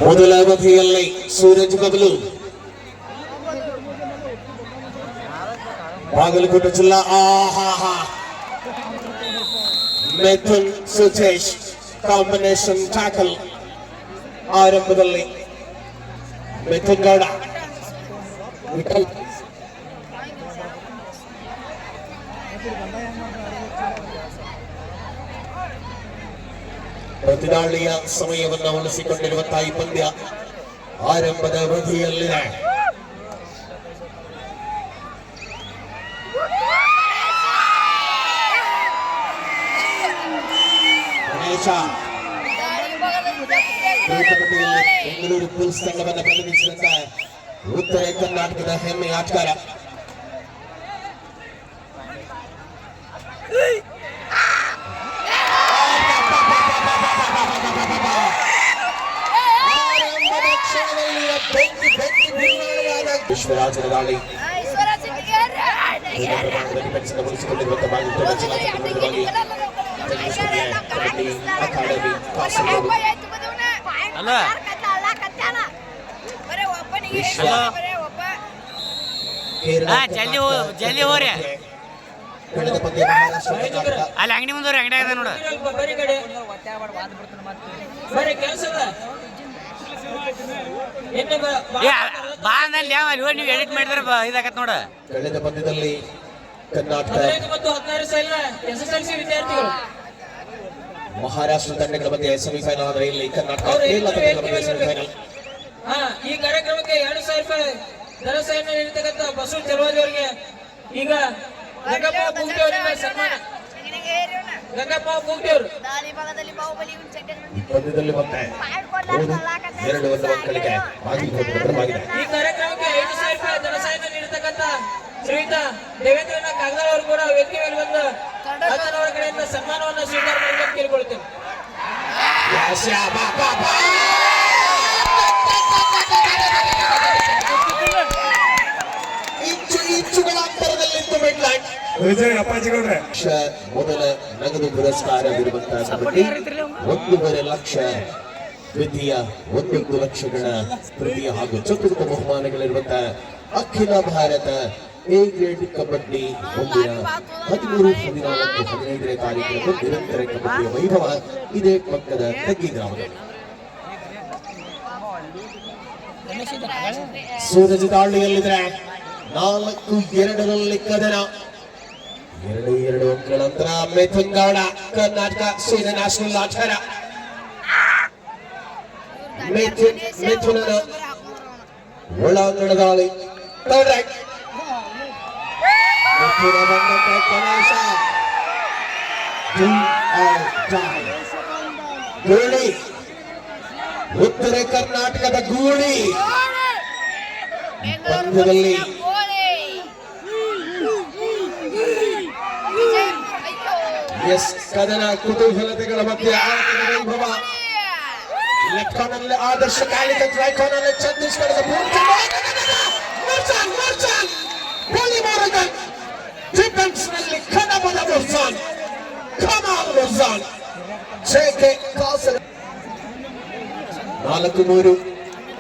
ಮೊದಲ ಅವಧಿಯಲ್ಲಿ ಸೂರಜ್ ಬಬಲು ಬಾಗಲಕೋಟೆ ಜಿಲ್ಲಾ ಮಿಥುನ್ ಸುಜೇಶ್ ಕಾಂಬಿನೇಷನ್ ಟ್ಯಾಕಲ್ ಆರಂಭದಲ್ಲಿ ಮಿಥುನ್ ಗೌಡ ಪ್ರತಿದಾಳಿಯ ಸಮಯವನ್ನು ಉಳಿಸಿಕೊಂಡಿರುವಂತಹ ಈ ಪಂದ್ಯ ಆರಂಭದ ಅವಧಿಯಲ್ಲಿದೆ. ಬೆಂಗಳೂರು ಬುಲ್ಸ್ ತಂಡವನ್ನು ಪ್ರತಿನಿಧಿಸಿದಂತ ಉತ್ತರ ಕರ್ನಾಟಕದ ಹೆಮ್ಮೆಯ ಆಟಗಾರ ವಿಶ್ವರಾಜನ ದಾಳಿ ಉಳಿಸಿಕೊಂಡಿರುವಂತಹ ಬಾಗಲಕೋಟೆ ಜಿಲ್ಲಾ ಅಕಾಡೆಮಿ ಕಾಸರಗೋಡು ಕಳೆದ ಪಂದ್ಯ ಅಲ್ಲಿ ಅಂಗಡಿ ಮುಂದೆ ಅಂಗಡಿ ಆಗಿದೆ ನೋಡು ಬಾ ಅಂದಲ್ಲಿ ನೀವು ಎಡಿಟ್ ಮಾಡಿದ್ರೆ ಇದಾಗತ್ ನೋಡ. ಕಳೆದ ಪಂದ್ಯದಲ್ಲಿ ಕರ್ನಾಟಕ ಮಹಾರಾಷ್ಟ್ರ ತಂಡಗಳ ಮಧ್ಯೆ ಸೆಮಿಫೈನಲ್ ಆದರೆ ಇಲ್ಲಿ ಕರ್ನಾಟಕ ಸೆಮಿಫೈನಲ್. ಈ ಕಾರ್ಯಕ್ರಮಕ್ಕೆ 2,000 ರೂಪಾಯಿ ಧನ ಸಹಾಯ ನೀಡತಕ್ಕಂಥ ಬಸವರಾಜ ಚಲವಾದಿ ಅವರಿಗೆ ಈಗ ಗಂಗಪ್ಪ ಬೂಗ್ಟಿ ಅವರಿಂದ ಸನ್ಮಾನ. ಗಂಗಪ್ಪ ಬೂಗ್ಟಿ ಅವರು ಪಂದ್ಯದಲ್ಲಿ ಮತ್ತೆ 2 ಮಕ್ಕಳಿಗೆ ಈ ಕಾರ್ಯಕ್ರಮಕ್ಕೆ 5,000 ರೂಪಾಯಿ ಧನ ಸಹಾಯ ನೀಡತಕ್ಕಂಥ ಶ್ರೀಯುತ ದೇವೇಂದ್ರನ ಕಾಗದಾಳ ಅವರು ಕೂಡ ವೇದಿಕೆ ಮೇಲೆ ಬಂದು ಅವರ ಕಡೆಯಿಂದ ಸನ್ಮಾನವನ್ನು ಸ್ವೀಕಾರ ಮಾಡಲು ಕೇಳಿಕೊಳ್ಳುತ್ತೇನೆ. ಇಂಚುಗಳ ಅಂತರದಲ್ಲಿತ್ತು ಮಿಡ್ಲ್ಯಾಂಡ್ ಮೊದಲ ನಗದು ಪುರಸ್ಕಾರವಿರುವಂತಹ ಕಬಡ್ಡಿ 1.5 ಲಕ್ಷ, ದ್ವಿತೀಯ 1 ಲಕ್ಷಗಳ ತೃತೀಯ ಹಾಗೂ ಚತುರ್ಥ ಬಹುಮಾನಗಳಿರುವಂತಹ ಅಖಿಲ ಭಾರತ ಎ ಗ್ರೇಡ್ ಕಬಡ್ಡಿ ಮುಂದಿನ 13, 14, 15ನೇ ತಾರೀಕಿನ ನಿರಂತರ ಕಬಡ್ಡಿಯ ವೈಭವ ಇದೇ ಪಕ್ಕದ ತಗ್ಗಿ ಗ್ರಾಮದಲ್ಲಿ. ಸೂರಜ್ ದಾಳಿಯಲ್ಲಿದ್ರೆ 4-2 ಕದನ 2 ಅಂಕಗಳ ನಂತರ ಮಿಥುನ್ ಗೌಡ ಕರ್ನಾಟಕ ಸೇನಾ ನ್ಯಾಷನಲ್ ಆಟಗಾರ. ಮಿಥುನನ ಒಳಾಂಗಣ ದಾಳಿ ಗೂಳಿ, ಉತ್ತರ ಕರ್ನಾಟಕದ ಗೂಳಿ ಪಂದ್ಯದಲ್ಲಿ ಕದನ ಕುತೂಹಲತೆಗಳ ಮಧ್ಯೆ ಆಟದ ವೈಭವ. ಲೆಫ್ಟ್ ಕಾರ್ನರ್ ಆದರ್ಶ ಕಾಲಿಕತ್, ರೈಟ್ ಕಾರ್ನರ್ ಛತ್ತೀಸ್ಗಢದ ಡಿಫೆನ್ಸ್ ನಲ್ಲಿ ಕನ್ನಡದ ಮುರ್ಸಾನ್, ಕಮಾಲ್ ಮುರ್ಸಾನ್, 4-3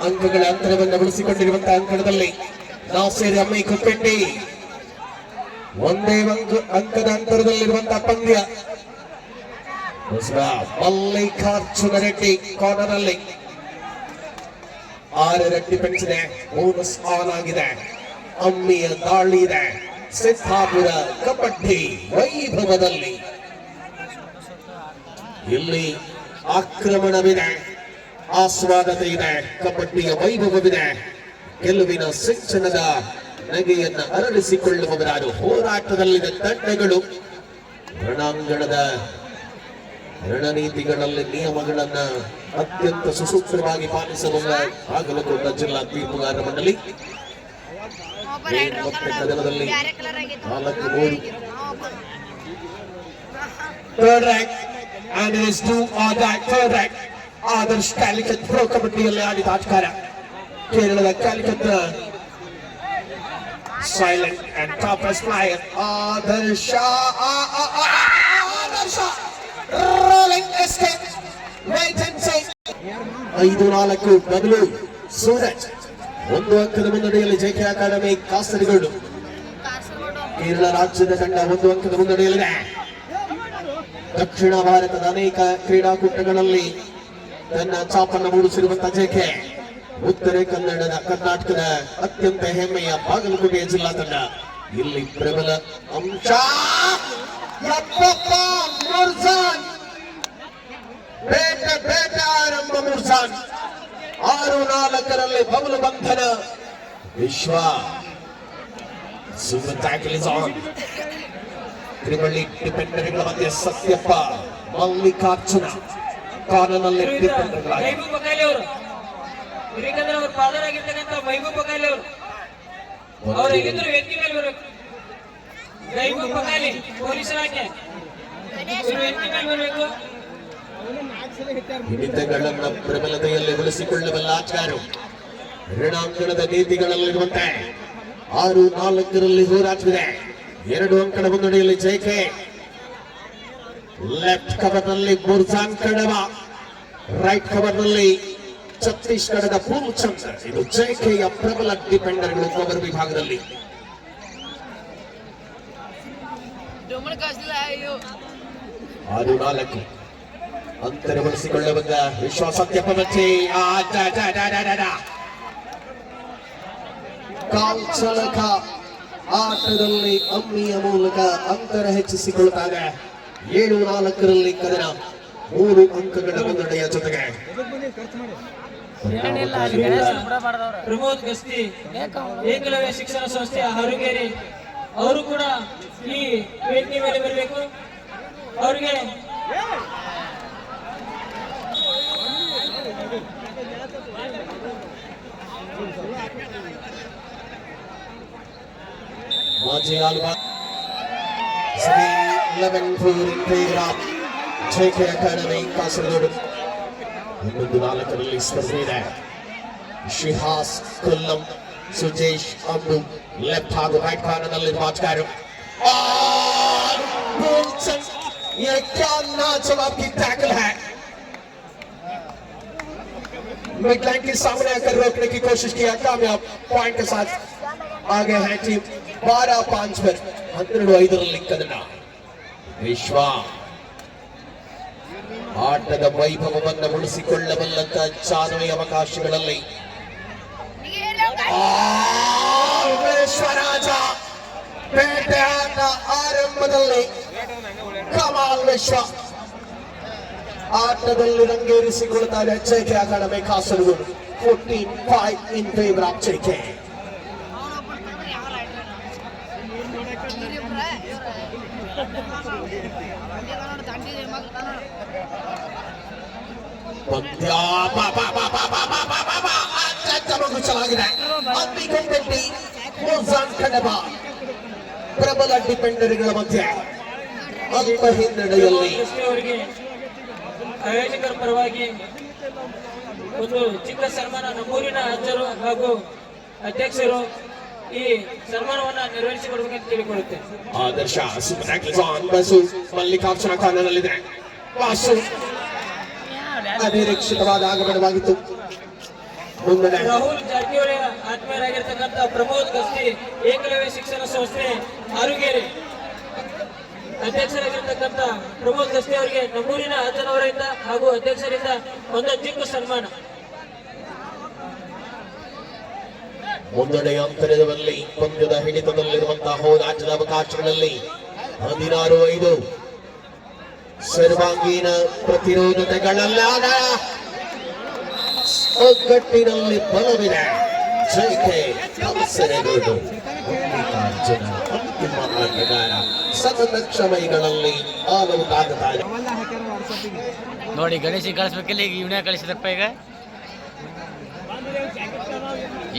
ಅಂಕಗಳ ಅಂತರವನ್ನು ಉಳಿಸಿಕೊಂಡಿರುವಂತಹ ಅಂಕಣದಲ್ಲಿ ನಾಸೀರ್ ಅಮ್ಮಿ ಕುಪ್ಪೆಟ್ಟಿ 1 ಅಂಕದ ಅಂತರದಲ್ಲಿರುವಂತಹ ಪಂದ್ಯ. ಮಲ್ಲಿಕಾರ್ಜುನ ರೆಡ್ಡಿ ಕಾರ್ನರ್ ಅಲ್ಲಿ 6 ರೆಡ್ಡಿ ಪೆಂಚಿದೆ, ಬೋನಸ್ ಆನ್ ಆಗಿದೆ. ಅಮ್ಮಿಯ ದಾಳಿ ಇದೆ. ಸಿದ್ದಾಪುರ ಕಬಡ್ಡಿ ವೈಭವದಲ್ಲಿ ಇಲ್ಲಿ ಆಕ್ರಮಣವಿದೆ, ಆಸ್ವಾದತೆ ಇದೆ, ಕಬಡ್ಡಿಯ ವೈಭವವಿದೆ. ಗೆಲುವಿನ ಸಿಂಚನದ ನಗೆಯನ್ನು ಅರಳಿಸಿಕೊಳ್ಳುವವರಾರು ಹೋರಾಟದಲ್ಲಿನ ತಂಡಗಳು ರಣಾಂಗಣದ ರಣನೀತಿಗಳಲ್ಲಿ ನಿಯಮಗಳನ್ನ ಅತ್ಯಂತ ಸುಸೂತ್ರವಾಗಿ ಪಾಲಿಸುವ ಬಾಗಲಕೋಟೆ ಜಿಲ್ಲಾ ತೀರ್ಪುಗಾರ ಮಂಡಳಿ. ಕದನದಲ್ಲಿ 4-3 third rank and it is do or die third rank Adarsh Calicut pro ಕಬಡ್ಡಿಯಲ್ಲಿ ಆಡಿದ ಆಟಗಾರ ಕೇರಳದ Calicut silent and toppest player Adarsh rolling escape wait and see 5-4 ಬದಲು ಸೂರಜ್ 1 ಅಂಕದ ಮುನ್ನಡೆಯಲ್ಲಿ ಜೆಕೆ ಅಕಾಡೆಮಿ ಕಾಸರಗೋಡು. ಕೇರಳ ರಾಜ್ಯದ ತಂಡ 1 ಅಂಕದ ಮುನ್ನಡೆಯಲ್ಲಿದೆ. ದಕ್ಷಿಣ ಭಾರತದ ಅನೇಕ ಕ್ರೀಡಾಕೂಟಗಳಲ್ಲಿ ತನ್ನ ಛಾಪನ್ನು ಮೂಡಿಸಿರುವಂತಹ ಜೆಕೆ ಉತ್ತರ ಕರ್ನಾಟಕದ ಅತ್ಯಂತ ಹೆಮ್ಮೆಯ ಬಾಗಲಕೋಟೆಯ ಜಿಲ್ಲಾ ತಂಡ. ಇಲ್ಲಿ ಪ್ರಬಲ ಅಂಶ ಬೇಟ ಆರಂಭ ಮುರ್ಸಾನ್ 6-4 ಬಬಲು ಬಂಧನ. ವಿಶ್ವ ಸೂಪರ್ ಟ್ಯಾಕಲ್ ಇಸ್ ಆನ್. ತ್ರಿವಳ್ಳಿ ಡಿಫೆಂಡರ್ಗಳ ಮಧ್ಯೆ ಸತ್ಯಪ್ಪ, ಮಲ್ಲಿಕಾರ್ಜುನ ಕಾರ್ನರ್ನಲ್ಲಿ ಡಿಫೆಂಡರ್ಗಳಾಗಿ ಮೈಬೂಬ್ ಬಕಾಲಿ ಅವರು, ಯಾಕಂದ್ರೆ ಅವ್ರ ಫಾದರ್ ಆಗಿರ್ತಕ್ಕಂಥ ಮೈಬೂಬ್ ಬಕಾಲಿ ಅವರು, ಅವ್ರು ಎಲ್ಲಿದ್ರು ವೇದಿಕೆ ಮೇಲೆ ಬರಬೇಕು. ಮೈಬೂಬ್ ಬಕಾಲಿ ಪೊಲೀಸ್ ಇಲಾಖೆ ವೇದಿಕೆ ಮೇಲೆ ಬರಬೇಕು. ಹಿಡಿತಗಳನ್ನ ಪ್ರಬಲತೆಯಲ್ಲಿ ಉಳಿಸಿಕೊಳ್ಳಬಲ್ಲ ಆಟಗಾರರು. ರಣಾಂಗಣದ ನೀತಿಗಳಲ್ಲಿರುವಂತೆ 6-4 ಹೋರಾಟವಿದೆ. 2 ಅಂಕದ ಮುನ್ನಡೆಯಲ್ಲಿ ಜೆಕೆ. ಲೆಫ್ಟ್ ಕವರ್ ನಲ್ಲಿ ಮುರ್ಜಾನ್ ಕಡವ, ರೈಟ್ ಕವರ್ ನಲ್ಲಿ ಛತ್ತೀಸ್ಗಢದ ಪೂರ್ವಚಂದ್. ಇದು ಜೆಕೆಯ ಪ್ರಬಲ ಡಿಫೆಂಡರ್ಗಳು ಕವರ್ ವಿಭಾಗದಲ್ಲಿ. 6-4 ಅಂತರ ಬಳಸಿಕೊಳ್ಳುವಂತ ವಿಶ್ವ ಸತ್ಯಪ್ಪ ಮತ್ತೆ ಕಾಲ್ಚಲಕ ಆಟದಲ್ಲಿ ಅಮ್ಮಿಯ ಮೂಲಕ ಅಂತರ ಹೆಚ್ಚಿಸಿಕೊಳ್ಳುತ್ತಾರೆ. 7-4 ಕದನ, 3 ಅಂಕಗಳ ಮುನ್ನಡೆಯ ಜೊತೆಗೆ ಪ್ರಮೋದ್ ಗಸ್ತಿ ಏಕಲವ್ಯ ಶಿಕ್ಷಣ ಸಂಸ್ಥೆ ಹರುಗೇರಿ ಅವರು ಕೂಡ ಈ ವೇದಿಕೆ ಮೇಲೆ ಬರಬೇಕು. ಅವರಿಗೆ ಮಾಜಿ ಆಲ್ಬಾ 11 ಜೆಕೆ ಅಕಾಡೆಮಿ ಕಾಸರಗೋಡು. 11-4 ಸ್ಪರ್ಧೆ ಇದೆ. ಶಿಹಾಸ್ ಕೊಲ್ಲಂ, ಸುಜೇಶ್ ಅಂಬು ಲೆಫ್ಟ್ ಹಾಗೂ ರೈಟ್ ಕಾರ್ನರ್ನಲ್ಲಿ ಆಟಗಾರರು. ये क्या नाजवाब की टैकल है. मिडलाइन के सामने आकर रोकने की कोशिश किया, कामयाब. पॉइंट के साथ आगे है टीम 12-5 पर. 12-5 ಕದನ. ವಿಶ್ವ ಆಟದ ವೈಭವವನ್ನು ಉಳಿಸಿಕೊಳ್ಳಬಲ್ಲಂತ ಚಾಲುವೆ ಅವಕಾಶಗಳಲ್ಲಿ ವಿಶ್ವರಾಜ ಬೇಟೆಯಾಟ ಆರಂಭದಲ್ಲಿ ಕಮಾಲ್ ವಿಶ್ವ ಆಟದಲ್ಲಿ ರಂಗೇರಿಸಿಕೊಳ್ಳುತ್ತಾರೆ JK academy Kasaragod. 14-5 in favor of JK. ಚಲಾಗಿದೆ. ಅಂಬಿಕೊಂಡಟ್ಟಿ, ಮುರ್ಜಾನ್ ಕಡಬ ಪ್ರಬಲ ಡಿಫೆಂಡರ್ಗಳ ಮಧ್ಯೆ ಅಲ್ಪ ಹಿನ್ನಡೆಯಲ್ಲಿ ಅವರಿಗೆ ಆಯೋಜಕರ ಪರವಾಗಿ ಒಂದು ಚಿಕ್ಕ ಸನ್ಮಾನ ನಮ್ಮೂರಿನ ಅಜ್ಜರು ಹಾಗೂ ಅಧ್ಯಕ್ಷರು ಈ ಸನ್ಮಾನವನ್ನ ನೆರವೇರಿಸಿಕೊಡ್ಬೇಕಂತ ಕೇಳಿಕೊಳ್ಳುತ್ತೆ. ಆದರ್ಶ ಬಸು ಮಲ್ಲಿಕಾರ್ಜುನ ಕಾರ್ನರ್ನಲ್ಲಿದೆ. ವಾಸು ಅನಿರೀಕ್ಷಿತವಾದ ಆಗಮನವಾಗಿತ್ತು. ಮುನ್ನಡೆ ರಾಹುಲ್ ಜಾರಕಿಹೊಳಿ ಆತ್ಮೀಯರಾಗಿರ್ತಕ್ಕಂಥ ಪ್ರಮೋದ್ ಗಸ್ತಿ ಏಕಲವ್ಯ ಶಿಕ್ಷಣ ಸಂಸ್ಥೆ ಆರುಗೇರಿ ಅಧ್ಯಕ್ಷರಾಗಿರ್ತಕ್ಕಂಥ ಪ್ರಮೋದ್ ಗಸ್ತಿ ಅವರಿಗೆ ನಮ್ಮೂರಿನ ಅಜ್ಜನವರಿಂದ ಹಾಗೂ ಅಧ್ಯಕ್ಷರಿಂದ ಒಂದು ಚಿಕ್ಕ ಸನ್ಮಾನ. ಮುನ್ನಡೆಯ ಅಂತರದಲ್ಲಿ ಪಂದ್ಯದ ಹಿಡಿತದಲ್ಲಿರುವಂತಹ ಹೋರಾಟದ ಅವಕಾಶಗಳಲ್ಲಿ 16-5 ಸರ್ವಾಂಗೀಣ ಪ್ರತಿರೋಧತೆಗಳಲ್ಲಾದ ಒಗ್ಗಟ್ಟಿನಲ್ಲಿ ಬಲವಿದೆ. ಜೆಕೆ ಕಾಸರಗೋಡು. ಮಲ್ಲಿಕಾರ್ಜುನ ಅಂತಿಮ ಆಟಗಾರ ಸತತ ಕ್ಷಮೈಗಳಲ್ಲಿ ಆಲೌಟ್ ಆಗುತ್ತಾರೆ. ನೋಡಿ ಗಣೇಶಿಗೆ ಕಳಿಸ್ಬೇಕಿಲ್ಲ, ಈಗ ಇವನೇ ಕಳಿಸಿದಪ್ಪ. ಈಗ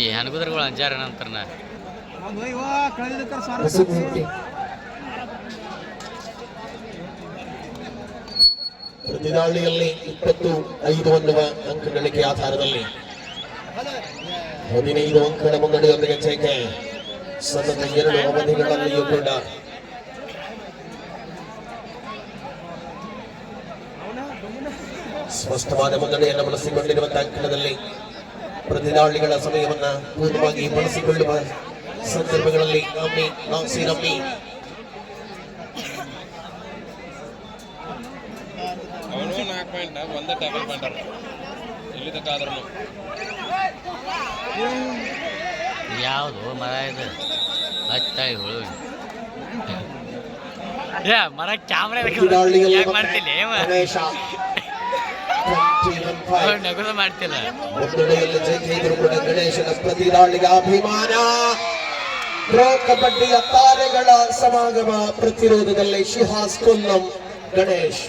ಈ ಹನಗುದ್ರಗಳು ಅಂಜಾರ ನಂತರ ಪ್ರತಿದಾಳಿಯಲ್ಲಿ 25 ಅನ್ನುವ ಅಂಕ ಗಳಿಕೆ ಆಧಾರದಲ್ಲಿ 15 ಅಂಕಗಳ ಮುನ್ನಡೆಯೊಂದಿಗೆ ಜೆಕೆ ಸತತ 2 ಅವಧಿಗಳಲ್ಲಿಯೂ ಕೂಡ ಸ್ಪಷ್ಟವಾದ ಮುನ್ನಡೆಯನ್ನು ಬಳಸಿಕೊಂಡಿರುವಂತಹ ಅಂಕಣದಲ್ಲಿ ಪ್ರತಿದಾಳಿಗಳ ಸಮಯವನ್ನ ಪೂರ್ಣವಾಗಿ ಬಳಸಿಕೊಳ್ಳುವ ಸಂದರ್ಭಗಳಲ್ಲಿ ನಮ್ಮಿ ನಾಸಿ ನಮ್ಮಿ ಅವನು 4 ಪಾಯಿಂಟ್ ಒಂದೇ ಟ್ಯಾಕಲ್ ಪಾಯಿಂಟ್ ಇಲ್ಲಿ ತನಕ ಆದ್ರೂ ಯಾವುದು ಮರ ಇದು ಹತ್ತಾಯಿ ಹುಳು ಮರ ಕ್ಯಾಮ್ರಾ ಮಾಡ್ತಿಲ್ಲ ಗಣೇಶ 21-5. ನಗುದ ಮಾಡ್ತಿಲ್ಲ ಮುನ್ನಡೆಯಲ್ಲಿ ಜಯಿಸಿದ್ರು ಕೂಡ ಗಣೇಶನ ಪ್ರತಿದಾಳಿಗೆ ಅಭಿಮಾನ. ಪ್ರೊ ಕಬಡ್ಡಿಯ ತಾರೆಗಳ ಸಮಾಗಮ ಪ್ರತಿರೋಧದಲ್ಲಿ ಶಿಹಾಸ್ ಕೊಲ್ಲಂ ಗಣೇಶ್.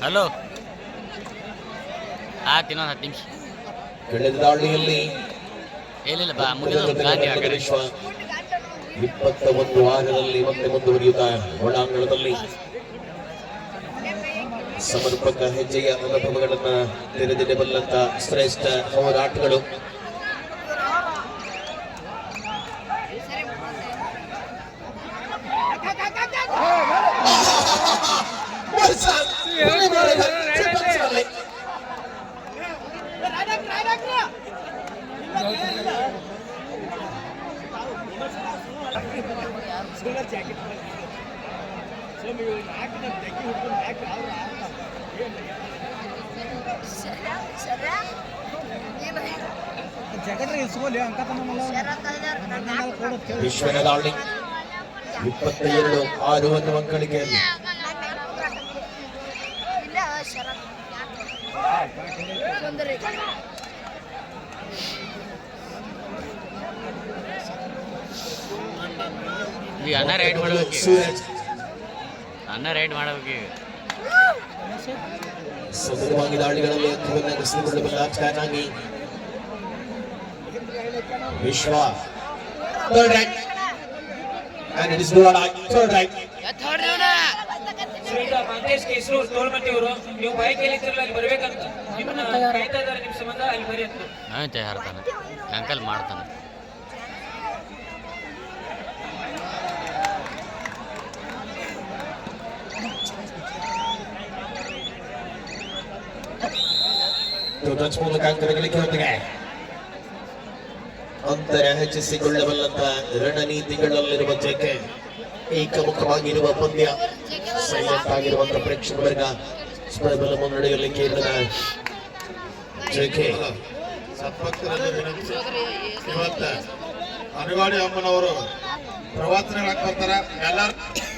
ಹಲೋ ಇನ್ನೊಂದು 10 ನಿಮಿಷ ಕಳೆದ ದಾಳಿಯಲ್ಲಿ ಇಲ್ಲ ಬಾ ಮುಗಿದ ಗಾಂಧಿ ಆ ಕಡೆ 21 ವಾರದಲ್ಲಿ ಮತ್ತೆ ಮುಂದುವರಿಯುತ್ತಾ ಒಳಾಂಗಣದಲ್ಲಿ ಸಮರ್ಪಕ ಹೆಜ್ಜೆಯ ಅನುಭವಗಳನ್ನ ತೆರೆದಿಡಬಲ್ಲಂತ ಶ್ರೇಷ್ಠ ಹೋರಾಟಗಳು. ವಿಶ್ವನ ದಾಳಿ 22-6 ಅನ್ನುವ ಅಂಕಣಿಕೆಯಲ್ಲಿ ಈಗ ಅನ್ನ ರೈಡ್ ಮಾಡ್ಬೇಕು ಸೂರಜ್ ಅನ್ನ ರೈಡ್ ಮಾಡ್ಬೇಕು ಈಗ ಸದೃಢವಾಗಿ ದಾಳಿಗಳಲ್ಲಿ ಅಂಕವನ್ನು ಗಳಿಸಿಕೊಳ್ಳಬಲ್ಲ ಚೆನ್ನಾಗಿ ವಿಶ್ವ third rank and it is Dora third rank. ಶ್ರೀಯುತ ಮಂತೇಶ್ ಕೇಸೂರು ತೋಳ್ಮಟ್ಟಿಯವರು ನೀವು ಬೈಕ್ ಎಲ್ಲಿದ್ರಲ್ಲ ಅಲ್ಲಿ ಬರ್ಬೇಕಂತ ನಿಮ್ಮನ್ನ ಕಾಯ್ತಾ ಇದ್ದಾರೆ ನಿಮ್ಮ ಸಂಬಂಧ ಅಲ್ಲಿ ಬರೀ ಅಂತ ನಾವೇ ತಯಾರ್ತಾನೆ ಅಂಕಲ್ ಮಾಡ್ತಾನೆ ಟಚ್ ಮೂಲಕ ಅಂಕಗಳಿಗೆ ಹೊಂದಿಗೆ ಅಂತರ ಹೆಚ್ಚಿಸಿಕೊಳ್ಳಬಲ್ಲಂತ ರಣನೀತಿಗಳಲ್ಲಿರುವ ಜೆಕೆ ಏಕಮುಖವಾಗಿರುವ ಪಂದ್ಯ ಸೈಲೆಂಟ್ ಆಗಿರುವಂತಹ ಪ್ರೇಕ್ಷಕ ವರ್ಗ ಪ್ರಬಲ ಮುನ್ನಡೆಯಲ್ಲಿ ಕೇರಳದ ಜೆಕೆ ಸದ್ಭಕ್ತರಲ್ಲಿ ವಿನಂತಿ. ಇವತ್ತ ಅನುಗಾಡಿ ಅಮ್ಮನವರು ಪ್ರವಾಸಗಳಾಗಿ ಬರ್ತಾರ. ಎಲ್ಲರೂ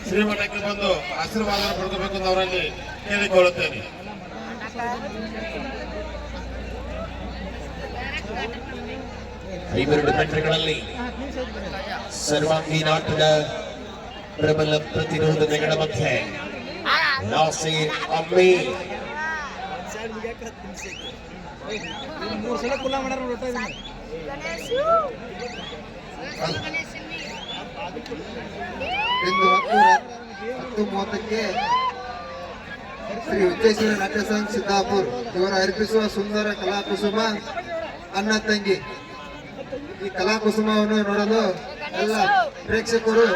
ಶ್ರೀಮಠಕ್ಕೆ ಬಂದು ಆಶೀರ್ವಾದ ಪಡೆದಬೇಕು ಅಂತ ಅವರಲ್ಲಿ ಕೇಳಿಕೊಳ್ಳುತ್ತೇನೆ. ಇವೆರಡು ತಂಡಗಳಲ್ಲಿ ಸರ್ವಾಂಗೀನಾಟದ ಪ್ರಬಲ ಪ್ರತಿರೋಧತೆಗಳ ಮಧ್ಯೆ ನಾಸೀರ್ ಅಮ್ಮಿ ಇಂದು 10:30ಕ್ಕೆ ಶ್ರೀ ವಿಜಯೇಶ್ವರ ನಾಟ್ಯ ಸಂಘ ಸಿದ್ದಾಪುರ್ ಇವರು ಅರ್ಪಿಸುವ ಸುಂದರ ಕಲಾಕುಸುಮ ಅನ್ನ ತಂಗಿ. ಈ ಕಲಾಕುಸುಮವನ್ನು ನೋಡಲು ಎಲ್ಲ ಪ್ರೇಕ್ಷಕರು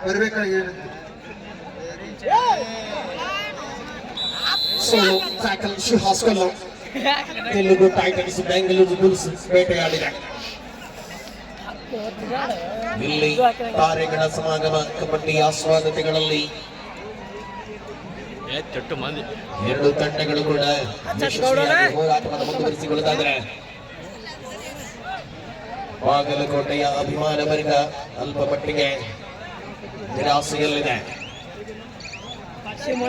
ಬರಬೇಕಾಗಿ solo tackle Shihas Kollam. Telugu Titans Bengaluru Bulls ಬೇಟೆಯಾಡಿದೆ. ಇಲ್ಲಿ ತಾರೆಗಳ ಸಮಾಗಮ ಕಬಡ್ಡಿ ಆಸ್ವಾದತೆಗಳಲ್ಲಿ ತೊಟ್ಟು ಮಂದಿ ಎರಡು ತಂಡಗಳು ಕೂಡ ಯಶಸ್ವಿಯಾಗಿ ಹೋರಾಟವನ್ನು ಮುಂದುವರಿಸಿಕೊಳ್ಳುತ್ತಾದರೆ ಬಾಗಲಕೋಟೆಯ ಅಭಿಮಾನ ವರ್ಗ ಅಲ್ಪ ಮಟ್ಟಿಗೆ ನಿರಾಸೆಯಲ್ಲಿದೆ.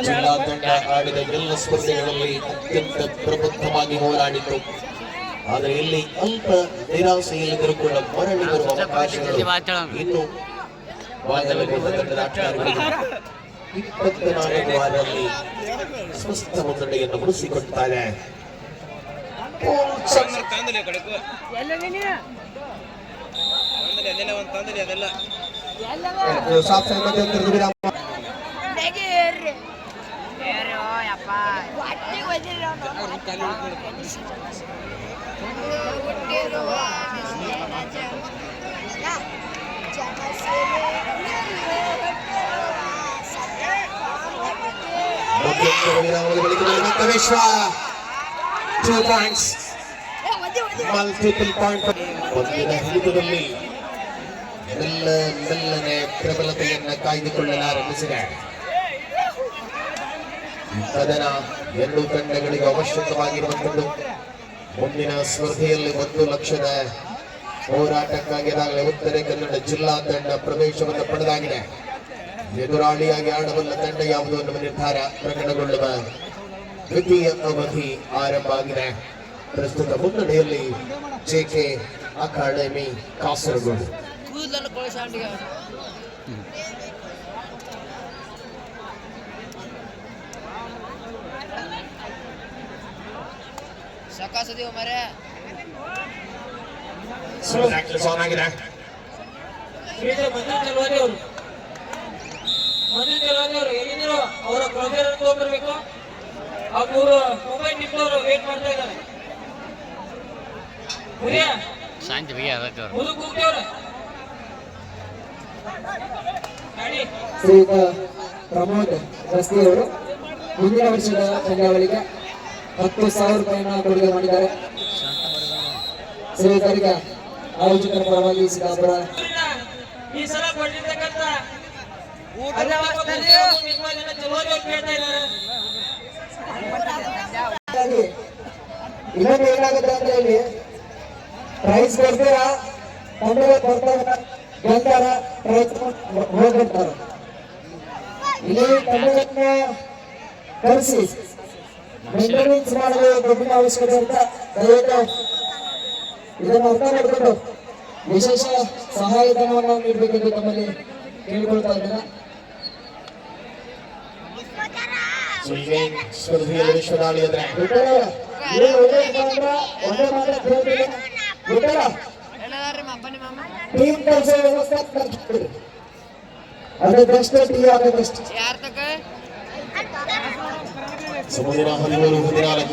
ಜಿಲ್ಲಾ ತಂಡ ಆಡಿದ ಎಲ್ಲ ಸ್ಪರ್ಧೆಗಳಲ್ಲಿ ಅತ್ಯಂತ ಪ್ರಬುದ್ಧವಾಗಿ ಹೋರಾಡಿತು. ಆದರೆ ಇಲ್ಲಿ ಅಲ್ಪ ನಿರಾಸೆಯಲ್ಲಿದ್ದರೂ ಕೂಡ ಮರಳಿ ಬರುವ ಅವಕಾಶಗಳು ಇನ್ನು ಬಾಗಲಕೋಟೆ ತಂಡದ ಆಟಗಾರರಿಗೆ 24 ವಾರದಲ್ಲಿ ಸ್ಪಷ್ಟ ಮುನ್ನಡೆಯನ್ನು ಉಳಿಸಿಕೊಳ್ತಾರೆ. ತಂದಲಿ ಆ ಕಡೆಗೂ ತಂದಲಿ ಅದೆಲ್ಲ ಒಂದು ತಂದಲಿ ಅದೆಲ್ಲ ವಿಶ್ವ 2 ಪಾಯಿಂಟ್ಸ್ ಮಲ್ಟಿಪಲ್ ಪಾಯಿಂಟ್. ಒಂದಿನ ಹಿಡಿತದಲ್ಲಿ ಮೆಲ್ಲನೆ ಪ್ರಬಲತೆಯನ್ನ ಕಾಯ್ದುಕೊಳ್ಳಲಾರಂಭಿಸಿದೆ. ಕದನ ಎರಡು ತಂಡಗಳಿಗೆ ಅವಶ್ಯಕವಾಗಿರುವಂಥದ್ದು. ಮುಂದಿನ ಸ್ಪರ್ಧೆಯಲ್ಲಿ 1 ಲಕ್ಷದ ಹೋರಾಟಕ್ಕಾಗಿ ಈಗಾಗಲೇ ಉತ್ತರ ಕನ್ನಡ ಜಿಲ್ಲಾ ತಂಡ ಪ್ರವೇಶವನ್ನು ಪಡೆದಾಗಿದೆ. ಎದುರಾಳಿಯಾಗಿ ಆಡಬಲ್ಲ ತಂಡ ಯಾವುದು ಎನ್ನುವ ನಿರ್ಧಾರ ಪ್ರಕಟಗೊಳ್ಳುವ ದ್ವಿತೀಯ ಅವಧಿ ಆರಂಭ ಆಗಿದೆ. ಪ್ರಸ್ತುತ ಮುನ್ನಡೆಯಲ್ಲಿ ಜೆಕೆ ಅಕಾಡೆಮಿ ಕಾಸರಗೋಡು. ಆನ್ ಆಗಿದೆ. ಮಂಜು ಚಲವಾದಿ ಅವರು ಎಲ್ಲಿದ್ರು ಅವರ ಪ್ರೊಫೈಲ್ ತಗೊಂಡ್ಬರ್ಬೇಕು. ಆ 3 ಮುಂಬೈ ಟೀಮ್ನವರು ವೇಟ್ ಮಾಡ್ತಾ ಇದ್ದಾರೆ. ಶಾಂತಿ ಬಗ್ಗೆ ಅದಕ್ಕೆ ಮುದುಕ್ ಕೂಗ್ತೇವ್ರ ಗಾಡಿ ಶ್ರೀಯುತ ಪ್ರಮೋದ್ ರಸ್ತೆಯವರು ಮುಂದಿನ ವರ್ಷದ ಪಂದ್ಯಾವಳಿಗೆ 10,000 ರೂಪಾಯಿಯನ್ನು ಕೊಡುಗೆ ಮಾಡಿದ್ದಾರೆ. ಶ್ರೀಯುತರಿಗೆ ಆಯೋಜಕರ ಪರವಾಗಿ ಸಿದ್ದಾಪುರ ಈ ಸಲ ಕೊಟ್ಟಿರ್ತಕ್ಕಂಥ ಇನ್ನೊಂದು ಏನಾಗುತ್ತೆ ಅಂದ್ರೆ ಇಲ್ಲಿ ಪ್ರೈಸ್ ಕೊಡ್ತೀರಾ, ತಂಡಗಳು ಕೊಡ್ತಾರ, ಗೆಲ್ತಾರ, ಪ್ರೈಸ್ ಹೋಗ್ಬಿಡ್ತಾರ. ಇಲ್ಲಿ ತಂಡಗಳನ್ನ ಕರೆಸಿ ಮೇಂಟೆನೆನ್ಸ್ ಮಾಡಲು ದುಡ್ಡಿನ ಅವಶ್ಯಕತೆ ಅಂತ ದಯವಿಟ್ಟು ಇದನ್ನು ಅರ್ಥ ಮಾಡಿಕೊಂಡು ವಿಶೇಷ ಸಹಾಯಧನವನ್ನು ನೀಡಬೇಕೆಂದು ತಮ್ಮಲ್ಲಿ ಕೇಳಿಕೊಳ್ತಾ ಇದ್ದೇನೆ. ಸ್ಪರ್ಧೆಯಲ್ಲಿ ವಿಶ್ವನಾಳಿ ಅಂದ್ರೆ ಟೀಮ್ ಕಳಿಸೋ ವ್ಯವಸ್ಥೆ ಅದು ಬೆಸ್ಟ್ ಟೀ ಆಗೋದಷ್ಟು ಸಮುದ್ರ 13-14